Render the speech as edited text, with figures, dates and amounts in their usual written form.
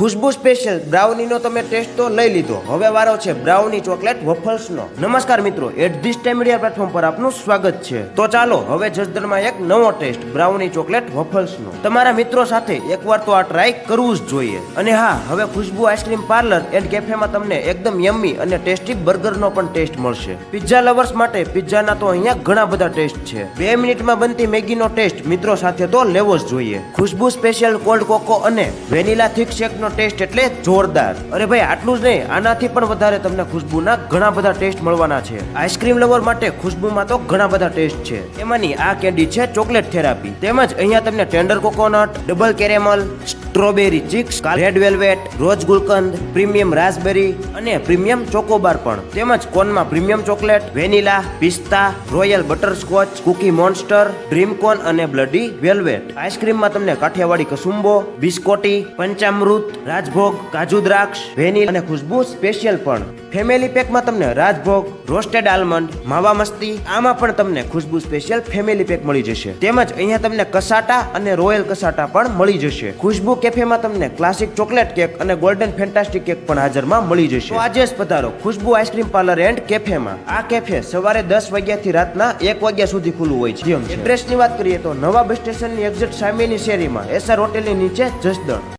ખુશ્બુ special બ્રાઉનીનો તમે test તો લઈ લીધો, હવે વારો છે બ્રાઉની ચોકલેટ વફલ્સનો। નમસ્કાર મિત્રો, at this time media platform પર આપનું સ્વાગત છે। તો ચાલો હવે જસદણમાં એક નવો ટેસ્ટ બ્રાઉની ચોકલેટ વફલ્સનો તમારા મિત્રો સાથે એકવાર તો આ ટ્રાય કરવું જ જોઈએ। અને હા, હવે ખુશ્બુ આઈસ્ક્રીમ પાર્લર એન્ડ કેફેમાં તમને એકદમ યમ્મી અને ટેસ્ટી બર્ગરનો પણ ટેસ્ટ મળશે। પિઝા લવર્સ માટે પિઝાના તો અહીંયા ઘણા બધા ટેસ્ટ છે। 2 મિનિટમાં બનતી મેગીનો ટેસ્ટ મિત્રો સાથે તો લેવો જ જોઈએ। ખુશ્બુ સ્પેશિયલ કોલ્ડ કોકો અને વેનીલા થિક શેકનો ટેસ્ટ એટલે જોરદાર। અરે ભાઈ, આટલું જ નહીં, આનાથી પણ વધારે તમને ખુશ્બુના ઘણા બધા ટેસ્ટ મળવાના છે। આઈસ્ક્રીમ લવર માટે ખુશ્બુમાં તો ઘણા બધા ટેસ્ટ છે। એમાંની આ કેન્ડી છે ચોકલેટ થેરાપી, તેમજ અહીંયા તમને tender coconut, double caramel, strawberry chicks, red velvet, rose gulkand, premium raspberry અને પ્રીમિયમ ચોકોબાર પણ, તેમજ કોનમાં premium chocolate, vanilla, pista, royal butterscotch, cookie monster, dream cone અને બ્લડી વેલ્વેટ। આઈસ્ક્રીમમાં તમને કાઠિયાવાડી કસુંબો, બિસ્કોટી, પંચામૃત, રાજભોગ, કાજુ દ્રાક્ષ, વેનીલા અને ખુશ્બુ સ્પેશિયલ પણ। ફેમિલી પેકમાં તમને રાજભોગ, રોસ્ટેડ આલમંડ, માવા મસ્તી, આમાં પણ તમને ખુશ્બુ સ્પેશિયલ ફેમિલી પેક મળી જશે। તેમજ અહીંયા તમને કસાટા અને રોયલ કસાટા પણ મળી જશે। ખુશ્બુ કેફેમાં તમને ક્લાસિક ચોકલેટ કેક અને ગોલ્ડન ફેન્ટાસ્ટિક કેક પણ હાજરમાં મળી જશે। તો આજે જ પધારો ખુશ્બુ આઈસ્ક્રીમ પાર્લર એન્ડ કેફેમાં। આ કેફે સવારે 10 વાગ્યાથી રાતના 1 વાગ્યા સુધી ખુલ્લું હોય છે। એડ્રેસની વાત કરીએ તો નવા બસ સ્ટેશનની એક્ઝેક્ટ સામેની શેરીમાં SR હોટેલની નીચે જસદણ।